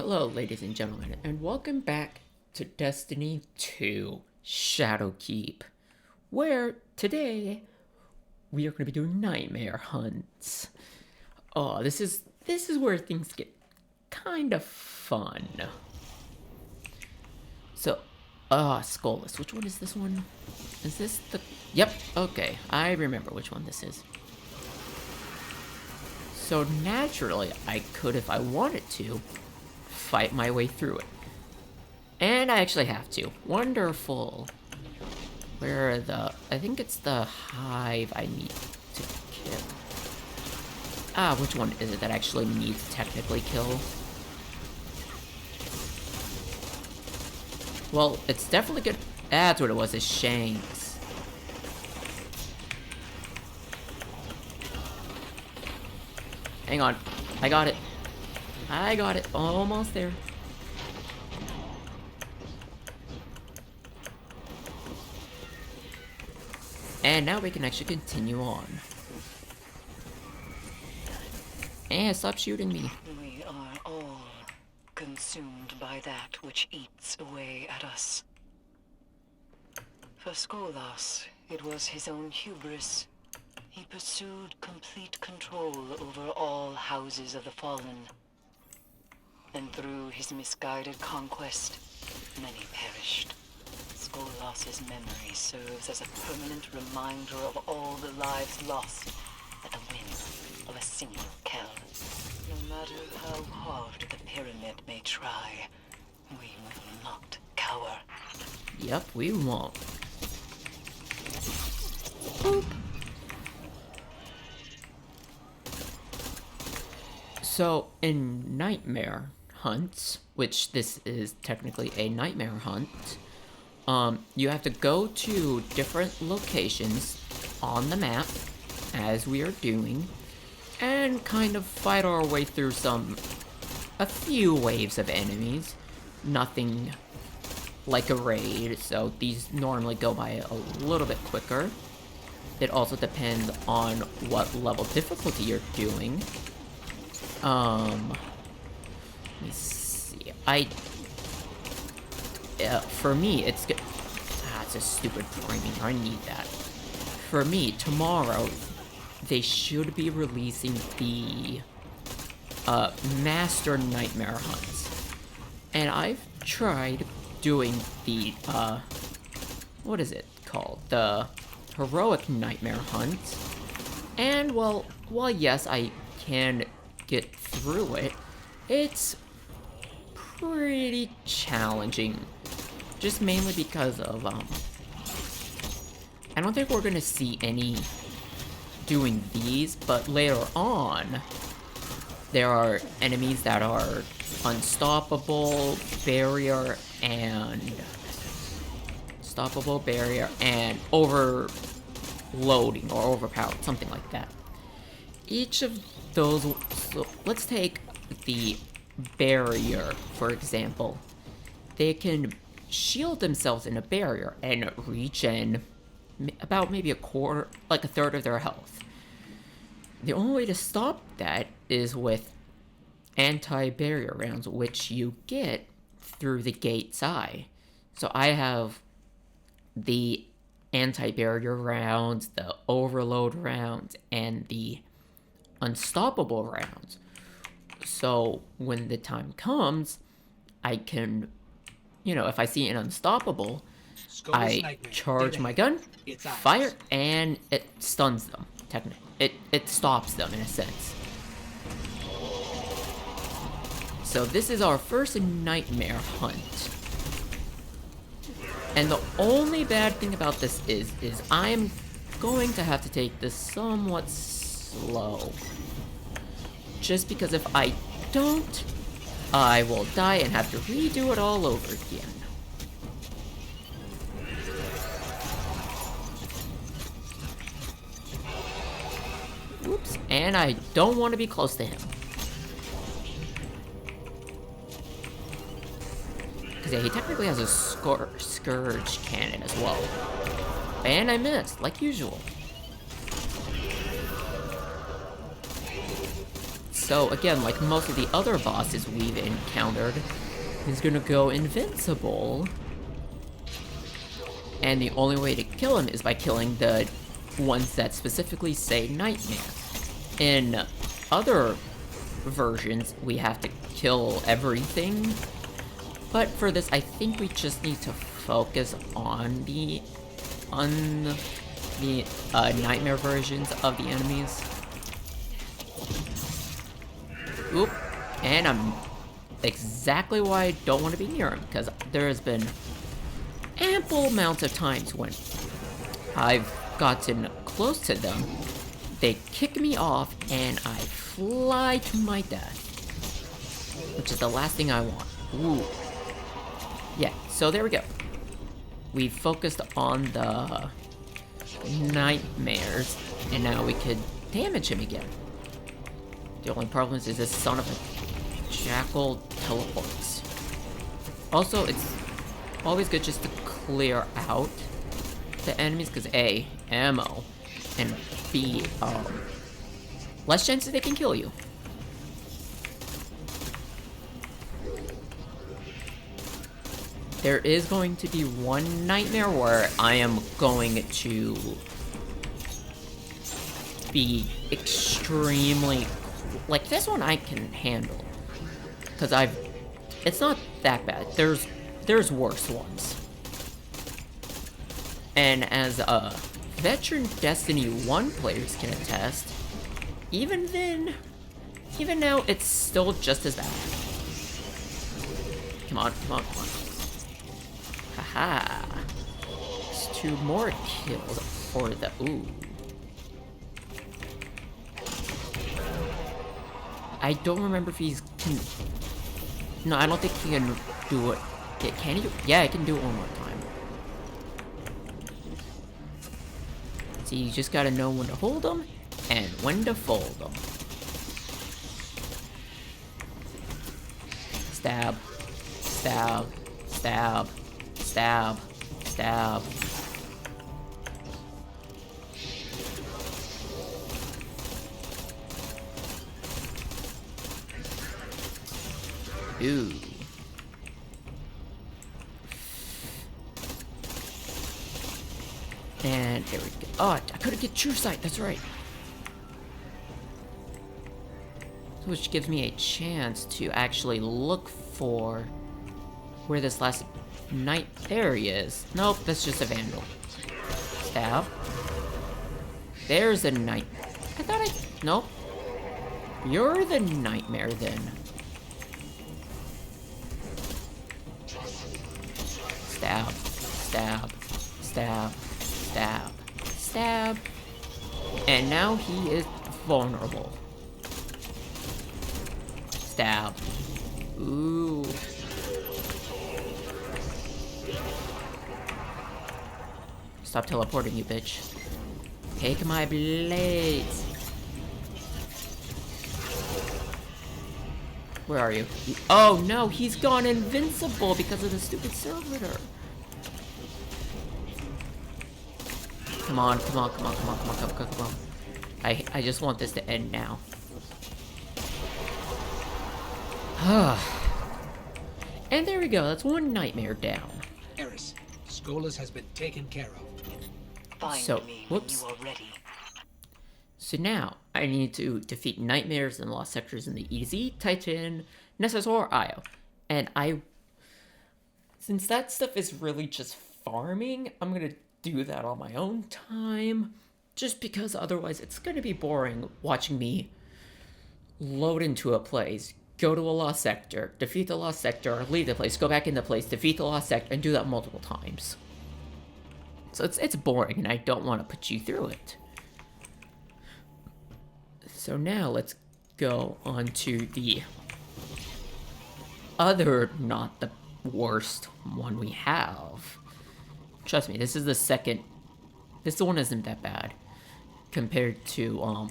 Hello, ladies and gentlemen, and welcome back to Destiny 2 Shadowkeep, where today we are going to be doing nightmare hunts. Oh, this is where things get kind of fun. So, Skullus, which one is this one? Is this the... Yep, okay, I remember which one this is. So naturally, I could, if I wanted to, fight my way through it. And I actually have to. Wonderful. Where are the... I think it's the hive I need to kill. Which one is it that actually needs to technically kill? Well, it's definitely good. That's what it was, is Shanks. Hang on. I got it. I got it. Almost there. And now we can actually continue on. And stop shooting me. We are all consumed by that which eats away at us. For Skolas, it was his own hubris. He pursued complete control over all houses of the fallen. And through his misguided conquest, many perished. Skolas's memory serves as a permanent reminder of all the lives lost at the whim of a single Kell. No matter how hard the pyramid may try, we will not cower. Yep, we won't. Boop. So, in Nightmare hunts, which this is technically a nightmare hunt, you have to go to different locations on the map, as we are doing, and kind of fight our way through a few waves of enemies. Nothing like a raid, so these normally go by a little bit quicker. It also depends on what level difficulty you're doing. Let me see. For me, it's good. It's a stupid framing. I need that. For me, tomorrow, they should be releasing the Master Nightmare hunts. And I've tried doing the, what is it called? The Heroic Nightmare hunts. And, well, yes, I can get through it. It's pretty challenging. Just mainly because of, I don't think we're gonna see any doing these, but later on, there are enemies that are unstoppable, barrier, and overloading or overpowered, something like that. Each of those, so let's take the barrier, for example. They can shield themselves in a barrier and regen about maybe a quarter, like a third of their health. The only way to stop that is with anti-barrier rounds, which you get through the Gate's Eye. So I have the anti-barrier rounds, the overload rounds, and the unstoppable rounds. So when the time comes, I can, if I see an unstoppable, I charge my gun, fire, and it stuns them. Technically, it stops them in a sense. So this is our first nightmare hunt. And the only bad thing about this is I'm going to have to take this somewhat slow. Just because if I don't, I will die and have to redo it all over again. Whoops, and I don't want to be close to him. Because yeah, he technically has a Scourge cannon as well. And I missed, like usual. So again, like most of the other bosses we've encountered, he's gonna go invincible. And the only way to kill him is by killing the ones that specifically say Nightmare. In other versions, we have to kill everything. But for this, I think we just need to focus on the Nightmare versions of the enemies. Oop. And I'm exactly why I don't want to be near him, because there has been ample amounts of times when I've gotten close to them, they kick me off, and I fly to my death. Which is the last thing I want. Ooh. Yeah, so there we go. We focused on the Nightmares, and now we could damage him again. The only problem is this son of a jackal teleports. Also, it's always good just to clear out the enemies, because A, ammo, and B, less chances they can kill you. There is going to be one nightmare where I am going to be extremely... Like, this one I can handle. Because it's not that bad. There's worse ones. And as veteran Destiny 1 players can attest, even now, it's still just as bad. Come on, come on, come on. Haha. It's 2 more kills for the... Ooh. I don't remember if he's... No, I don't think he can do it. Yeah, can he? Yeah, I can do it one more time. See, you just gotta know when to hold them and when to fold them. Stab. Stab. Stab. Stab. Stab. Ooh. And there we go. Oh, I couldn't get True Sight, that's right. Which gives me a chance to actually look for where this last night... There he is. Nope, that's just a vandal. Stab. There's a night... I thought I... Nope. You're the nightmare then. Stab. Stab. Stab. Stab. Stab. And now he is vulnerable. Stab. Ooh. Stop teleporting, you bitch. Take my blades. Where are you? Oh no, he's gone invincible because of the stupid servitor. Come on, come on, come on, come on, come on, come on, come on. I just want this to end now. And there we go, that's one nightmare down. Eris, Skolas has been taken care of. Find So, me whoops. when you are ready. So now, I need to defeat nightmares and lost sectors in the EZ, Titan, Nessus, or Io. And since that stuff is really just farming, I'm gonna do that on my own time. Just because otherwise it's gonna be boring watching me load into a place, go to a lost sector, defeat the lost sector, leave the place, go back in the place, defeat the lost sector, and do that multiple times. So it's boring, and I don't want to put you through it. So now let's go on to the other, not the worst one we have. Trust me, this is the second. This one isn't that bad compared to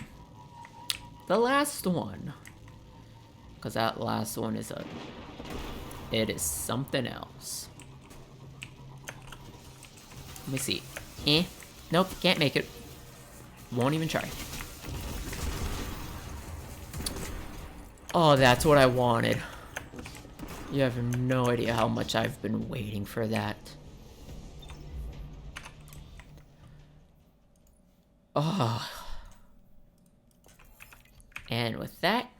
the last one, because that last one is it is something else. Let me see. Nope, can't make it. Won't even try. Oh, that's what I wanted. You have no idea how much I've been waiting for that. Oh. And with that,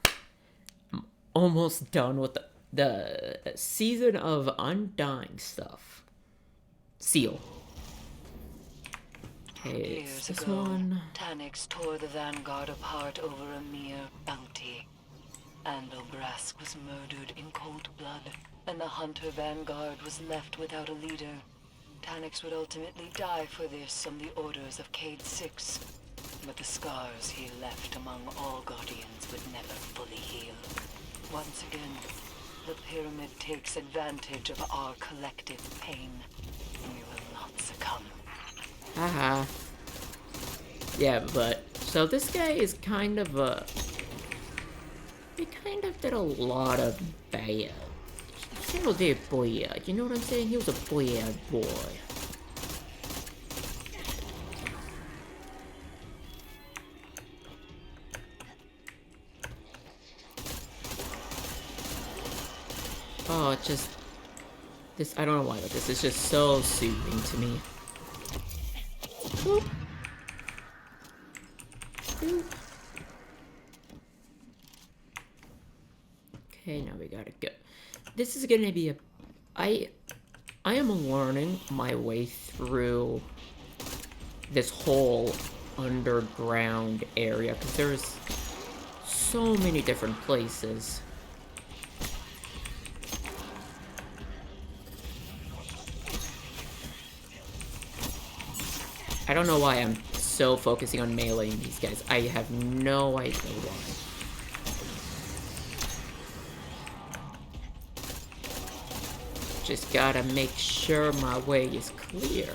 I'm almost done with the season of Undying stuff. Seal. Okay, it's Years this ago, one. Tanyx tore the Vanguard apart over a mere bounty. And Obrask was murdered in cold blood, and the Hunter Vanguard was left without a leader. Tanyx would ultimately die for this on the orders of Cayde 6, but the scars he left among all Guardians would never fully heal. Once again, the Pyramid takes advantage of our collective pain. We will not succumb. Haha. Yeah, but so this guy is kind of a. He kind of did a lot of bad. He was a bad, you know what I'm saying? He was a bad boy. Oh, it's just this. I don't know why, but this is just so soothing to me. Boop. Boop. Okay, now we gotta go. This is gonna be a. I am learning my way through this whole underground area because there's so many different places. I don't know why I'm so focusing on meleeing these guys. I have no idea why. Just gotta make sure my way is clear.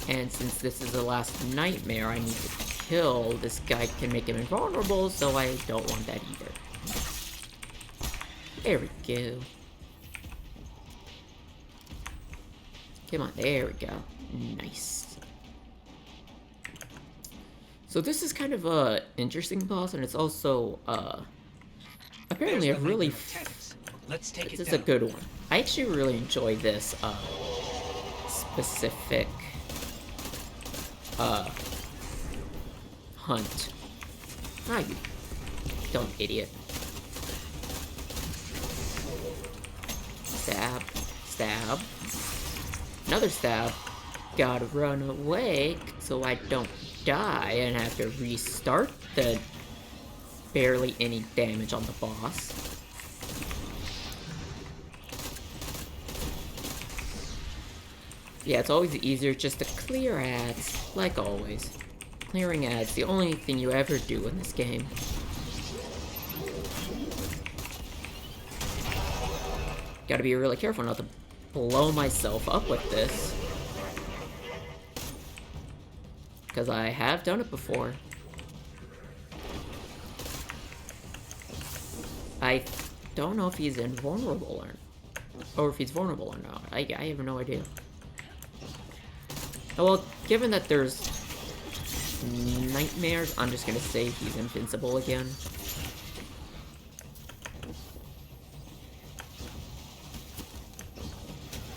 And since this is the last nightmare, I need to kill this guy can make him invulnerable, so I don't want that either. There we go. Come on, there we go. Nice. So this is kind of a interesting boss, and it's also apparently a really Let's take this it is down. a good one. I actually really enjoy this specific hunt. Ah, you dumb idiot. Stab, stab, another stab. Gotta run away so I don't die and have to restart the barely any damage on the boss. Yeah, it's always easier just to clear ads, like always. Clearing ads, the only thing you ever do in this game. Gotta be really careful not to blow myself up with this. Because I have done it before. I don't know if he's invulnerable or if he's vulnerable or not. I have no idea. Oh, well, given that there's nightmares, I'm just gonna say he's invincible again.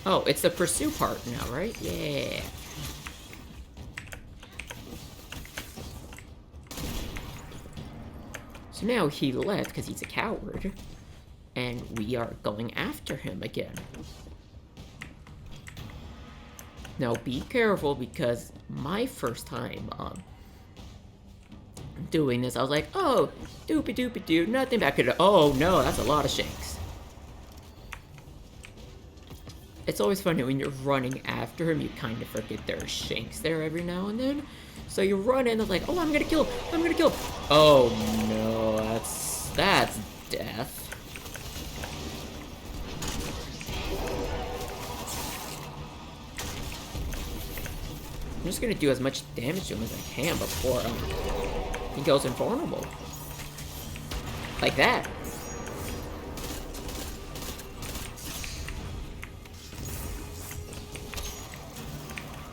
Oh, it's the pursue part now, right? Yeah. So now he left because he's a coward, and we are going after him again. Now be careful because my first time doing this, I was like, oh, doopy doopy doo, nothing back here. Oh no, that's a lot of shanks. It's always funny when you're running after him, you kind of forget there are shanks there every now and then. So you run in, it's like, oh, I'm gonna kill him, I'm gonna kill him. Oh no, that's death. I'm just gonna do as much damage to him as I can before he goes invulnerable. Like that.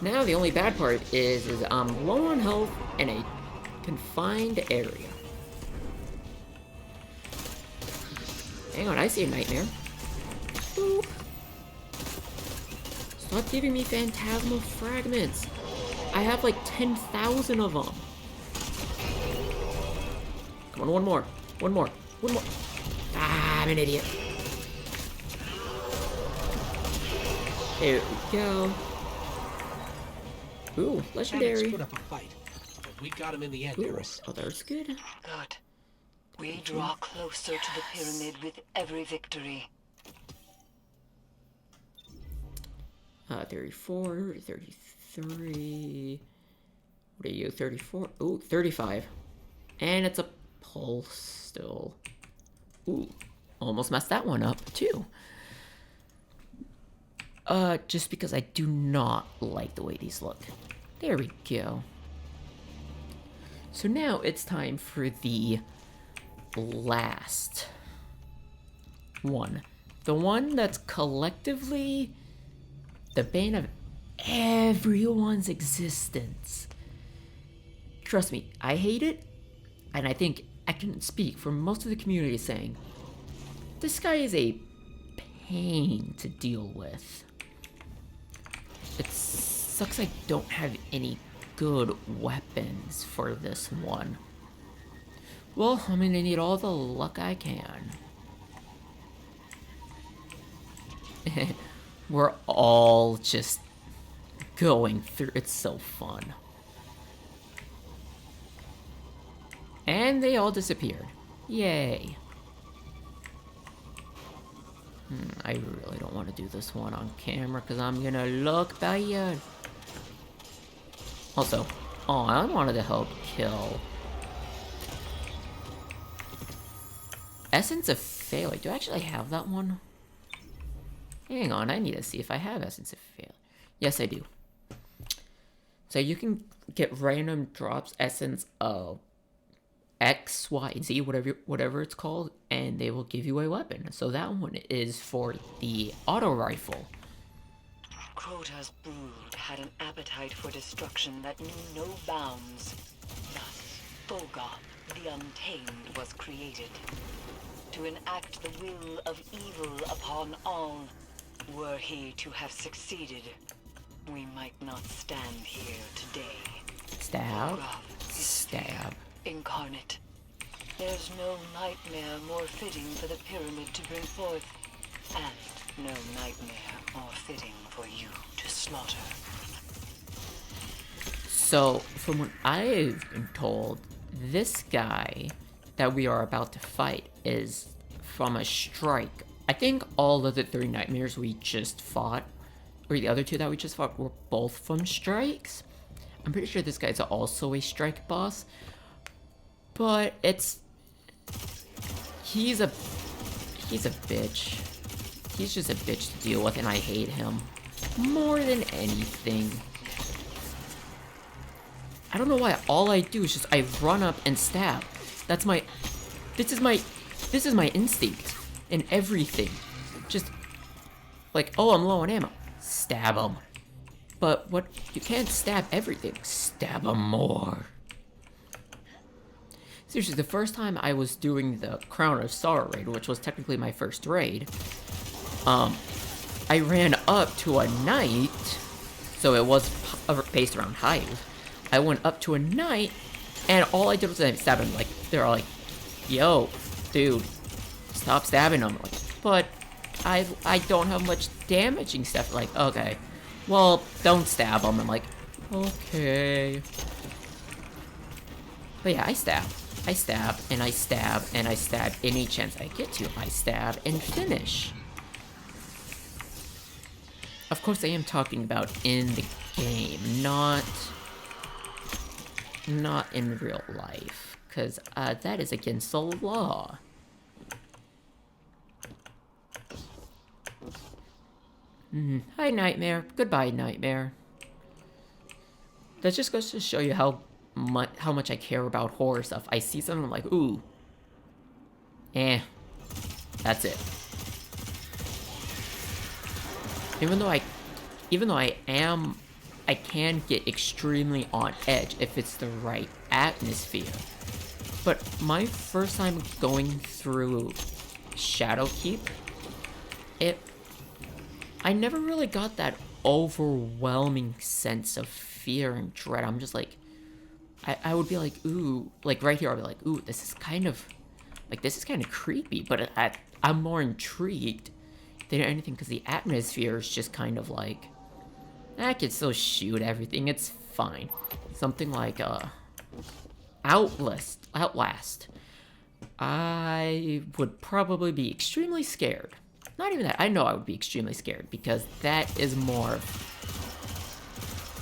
Now the only bad part is I'm low on health in a confined area. Hang on, I see a nightmare. Boop. Stop giving me phantasmal fragments. I have like 10,000 of them. Come on, one more. One more. One more. Ah, I'm an idiot. There we go. Ooh, Phoenix legendary. put up a fight, but we got him in the end, Ooh, Eris. oh, that's good. Good. We draw closer to the pyramid with every victory. 34, 33. What are you, 34? Ooh, 35. And it's a pulse still. Ooh, almost messed that one up, too. Just because I do not like the way these look. There we go. So now it's time for the last one. The one that's collectively the bane of everyone's existence. Trust me, I hate it, and I think I can speak for most of the community saying, this guy is a pain to deal with. It sucks I don't have any good weapons for this one. Well, I'm gonna need all the luck I can. We're all just going through. It's so fun. And they all disappeared. Yay. I really don't want to do this one on camera because I'm gonna look bad. Also, oh, I wanted to help kill. Essence of Failure. Do I actually have that one? Hang on, I need to see if I have Essence of Failure. Yes, I do. So you can get random drops, Essence of X, Y, Z, whatever it's called, and they will give you a weapon. So that one is for the auto rifle. Crota's brood had an appetite for destruction that knew no bounds. Thus, Bogoth, the Untamed, was created. To enact the will of evil upon all. Were he to have succeeded, we might not stand here today. Stab. Bogoth is Stab. incarnate. There's no nightmare more fitting for the pyramid to bring forth, and no nightmare more fitting for you to slaughter. So, from what I've been told, this guy that we are about to fight is from a strike. I think all of the 3 nightmares we just fought, or the other 2 that we just fought, were both from strikes. I'm pretty sure this guy's also a strike boss. But he's a bitch. He's just a bitch to deal with, and I hate him more than anything. I don't know why. All I do is just I run up and stab. That's my. This is my instinct in everything. Just like, oh, I'm low on ammo. Stab him. But what? You can't stab everything. Stab him more. Seriously, the first time I was doing the Crown of Sorrow raid, which was technically my first raid, I ran up to a knight, so it was based around Hive. I went up to a knight, and all I did was stab him. Like, they're all like, yo, dude, stop stabbing him. Like, but I don't have much damaging stuff. Like, okay, well, don't stab him. I'm like, okay. But yeah, I stab, and I stab, and I stab any chance I get to. I stab and finish. Of course, I am talking about in the game, not in real life, because that is against the law. Hi, Nightmare. Goodbye, Nightmare. That just goes to show you how much I care about horror stuff. I see something, I'm like, ooh. That's it. Even though I am I can get extremely on edge if it's the right atmosphere. But my first time going through Shadowkeep, I never really got that overwhelming sense of fear and dread. I'm just like, I would be like, ooh, like right here, I'll be like, ooh, this is kind of creepy, but I'm more intrigued than anything because the atmosphere is just kind of like, I can still shoot everything, it's fine. Something like, Outlast. I would probably be extremely scared. Not even that, I know I would be extremely scared because that is more,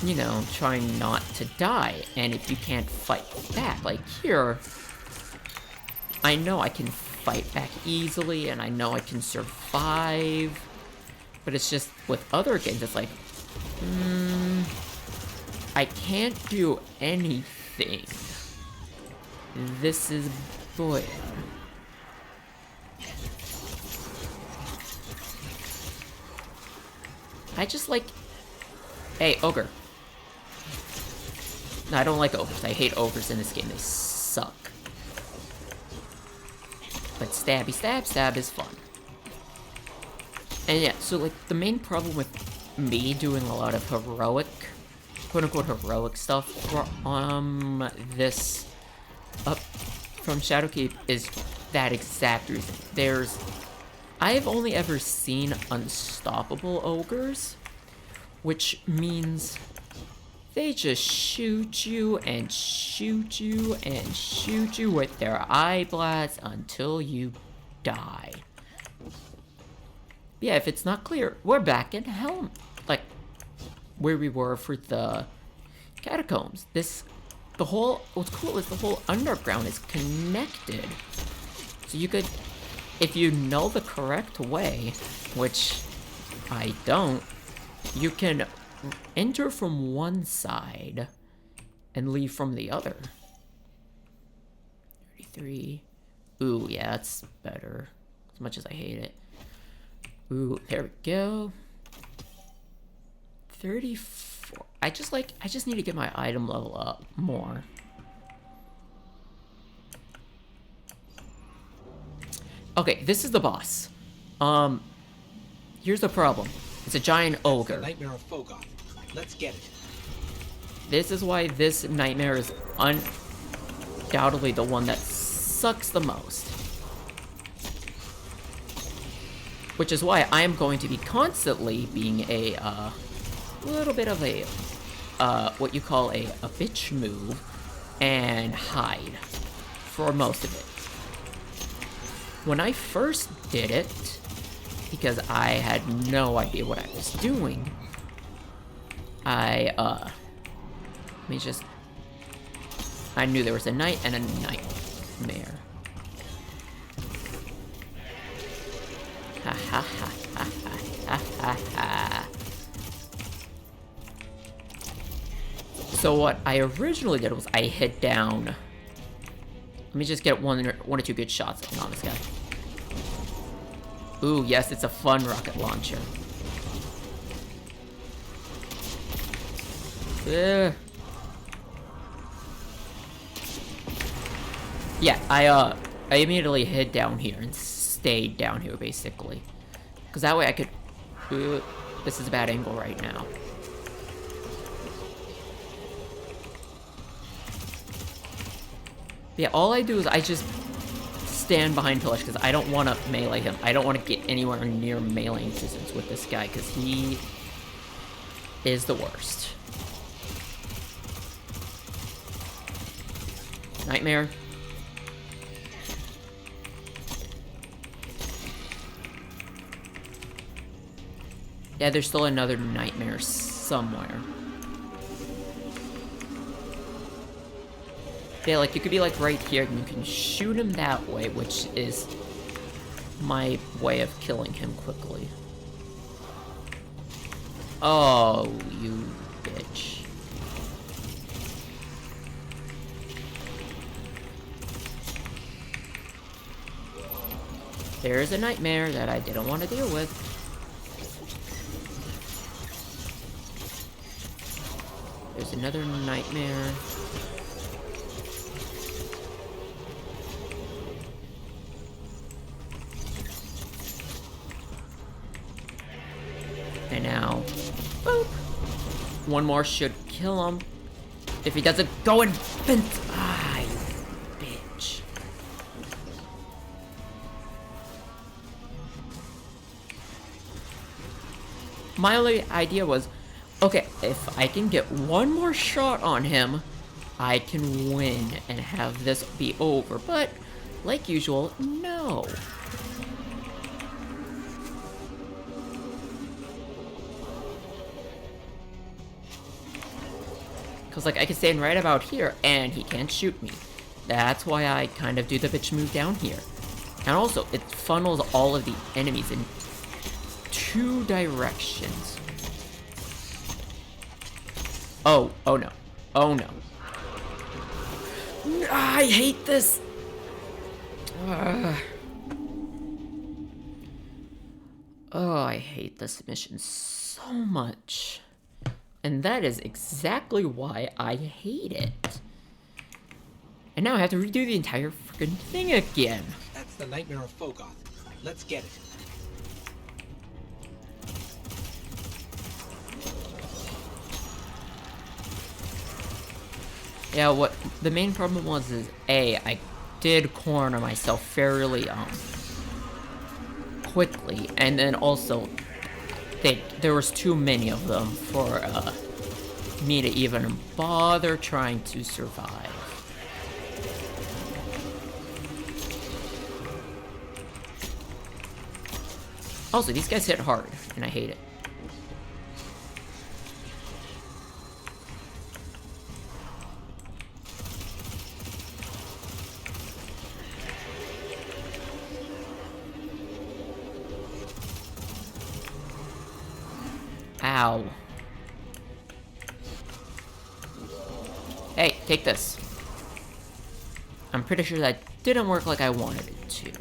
you know, trying not to die. And if you can't fight back, like here, I know I can fight back easily and I know I can survive. But it's just with other games, it's like, I can't do anything. This is boy. I just like, hey, ogre. No, I don't like ogres. I hate ogres in this game. They suck. But stabby stab stab is fun. And yeah, so like the main problem with me doing a lot of heroic, quote-unquote heroic stuff from this up from Shadowkeep is that exact reason. I've only ever seen unstoppable ogres, which means they just shoot you and shoot you and shoot you with their eye blasts until you die. Yeah, if it's not clear, we're back in Helm, like where we were for the catacombs. What's cool is the whole underground is connected. So you could, if you know the correct way, which I don't, you can enter from one side and leave from the other. 33. Ooh, yeah, that's better. As much as I hate it. Ooh, there we go. 34. I just need to get my item level up more. Okay, this is the boss. Here's the problem. It's a giant ogre. Nightmare of Fogoth. Let's get it. This is why this nightmare is undoubtedly the one that sucks the most. Which is why I am going to be constantly being a little bit of a what you call a bitch move and hide for most of it. When I first did it, because I had no idea what I was doing, I knew there was a knight and a nightmare. Ha ha ha ha ha ha ha. So what I originally did was I hid down. Let me just get one or two good shots on this guy. Ooh, yes, it's a fun rocket launcher. Yeah, I immediately hid down here and stayed down here, basically. Because that way I could... this is a bad angle right now. Yeah, all I do is I just stand behind pillars because I don't want to melee him. I don't want to get anywhere near melee distance with this guy because he is the worst. Nightmare. Yeah, there's still another nightmare somewhere. Yeah, like, you could be, like, right here, and you can shoot him that way, which is my way of killing him quickly. Oh, you bitch. There's a nightmare that I didn't want to deal with. There's another nightmare. And now, boop. One more should kill him. If he doesn't, go and vent. Ah, you bitch. My only idea was, okay, if I can get one more shot on him, I can win and have this be over. But, like usual, no. Because, like, I can stand right about here, and he can't shoot me. That's why I kind of do the bitch move down here. And also, it funnels all of the enemies in 2 directions. Oh no. Oh no. I hate this! Oh, I hate this mission so much. And that is exactly why I hate it. And now I have to redo the entire freaking thing again. That's the Nightmare of Fogoth. Let's get it. Yeah, what the main problem was is I did corner myself fairly quickly, and then also there was too many of them for me to even bother trying to survive. Also, these guys hit hard, and I hate it. Ow. Hey, take this. I'm pretty sure that didn't work like I wanted it to.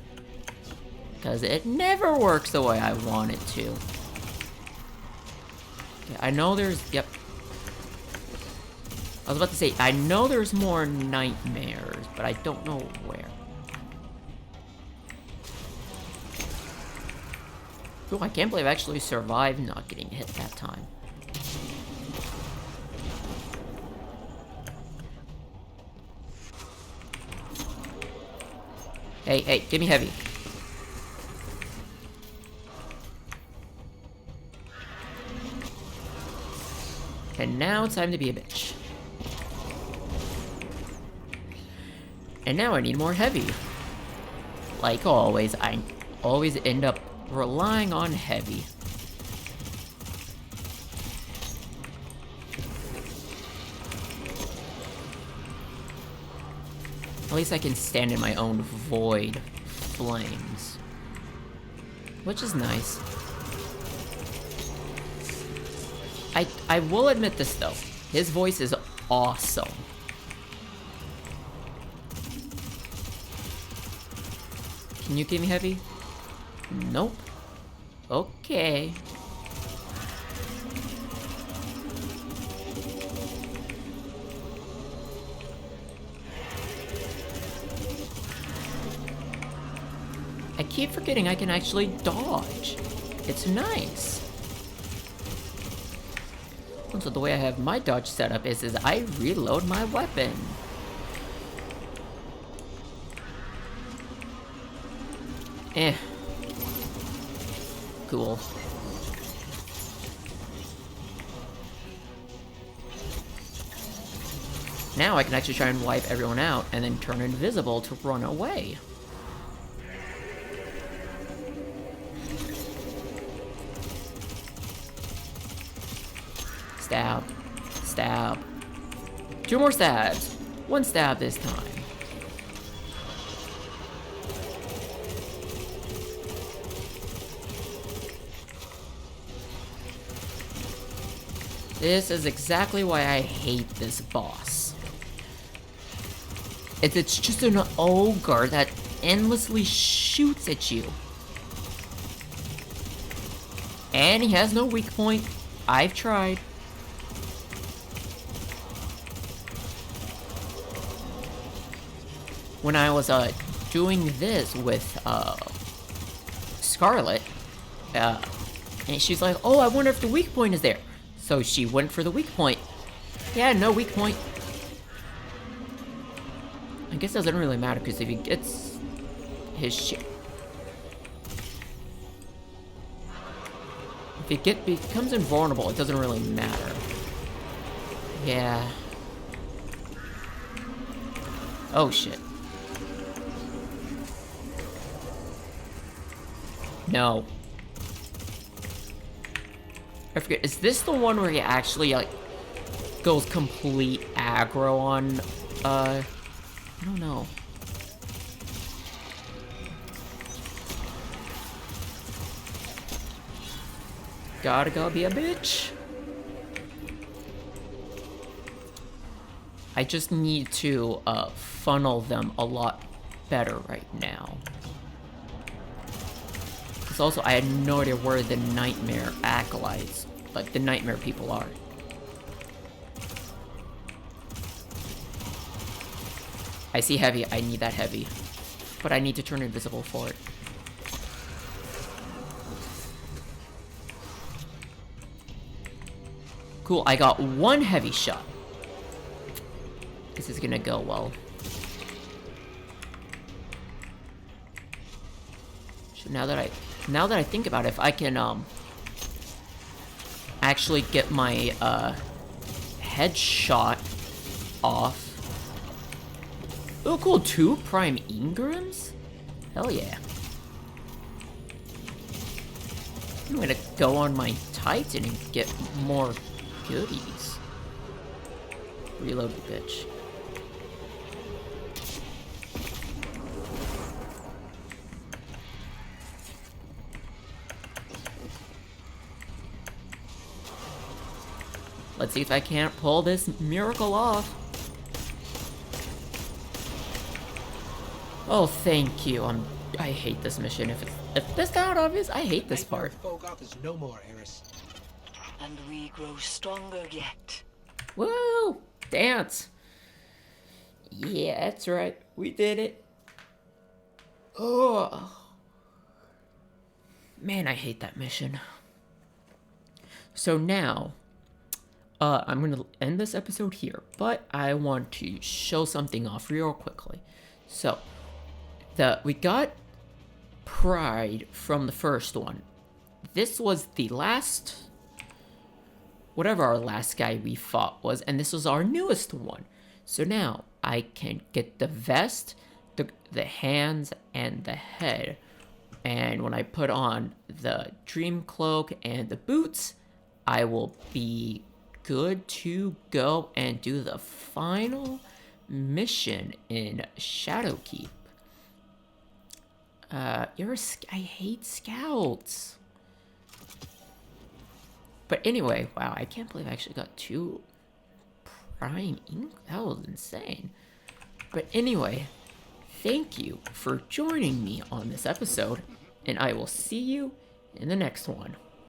Because it never works the way I want it to. Okay, I know there's... Yep. I was about to say, I know there's more nightmares, but I don't know where. Oh, I can't believe I actually survived not getting hit that time. Hey, give me heavy. And now it's time to be a bitch. And now I need more heavy. Like always, I always end up relying on heavy. At least I can stand in my own void flames. Which is nice. I will admit this though. His voice is awesome. Can you give me heavy? Nope. Okay. I keep forgetting I can actually dodge. It's nice. So the way I have my dodge set up is I reload my weapon. Cool. Now I can actually try and wipe everyone out and then turn invisible to run away. Stab. Stab. 2 more stabs. 1 stab this time. This is exactly why I hate this boss. It's just an ogre that endlessly shoots at you. And he has no weak point. I've tried. when I was doing this with Scarlet, and she's like, oh, I wonder if the weak point is there. So she went for the weak point. Yeah, no weak point. I guess it doesn't really matter, because if he gets his shit... If he becomes invulnerable, it doesn't really matter. Yeah. Oh, shit. No. I forget, is this the one where he actually, like, goes complete aggro on, I don't know. Gotta go be a bitch. I just need to, funnel them a lot better right now. Because also, I had no idea where the Nightmare acolytes, like the Nightmare people are. I see heavy, I need that heavy. But I need to turn invisible for it. Cool, I got one heavy shot. This is gonna go well. So now that I think about it, if I can actually get my headshot off. Oh cool, 2 Prime Ingrams? Hell yeah. I'm gonna go on my Titan and get more goodies. Reload the bitch. Let's see if I can't pull this miracle off. Oh, thank you. I hate this mission. If this got obvious, I hate this part. Fogoth is no more, Eris. And we grow stronger yet. Woo! Dance! Yeah, that's right. We did it. Oh. Man, I hate that mission. So now, I'm gonna end this episode here, but I want to show something off real quickly. So, we got Pride from the first one. This was the last, whatever our last guy we fought was, and this was our newest one. So now, I can get the vest, the hands, and the head. And when I put on the Dream Cloak and the boots, I will be good to go and do the final mission in Shadowkeep. I hate scouts. But anyway, wow, I can't believe I actually got 2 Prime Ink. That was insane. But anyway, thank you for joining me on this episode, and I will see you in the next one.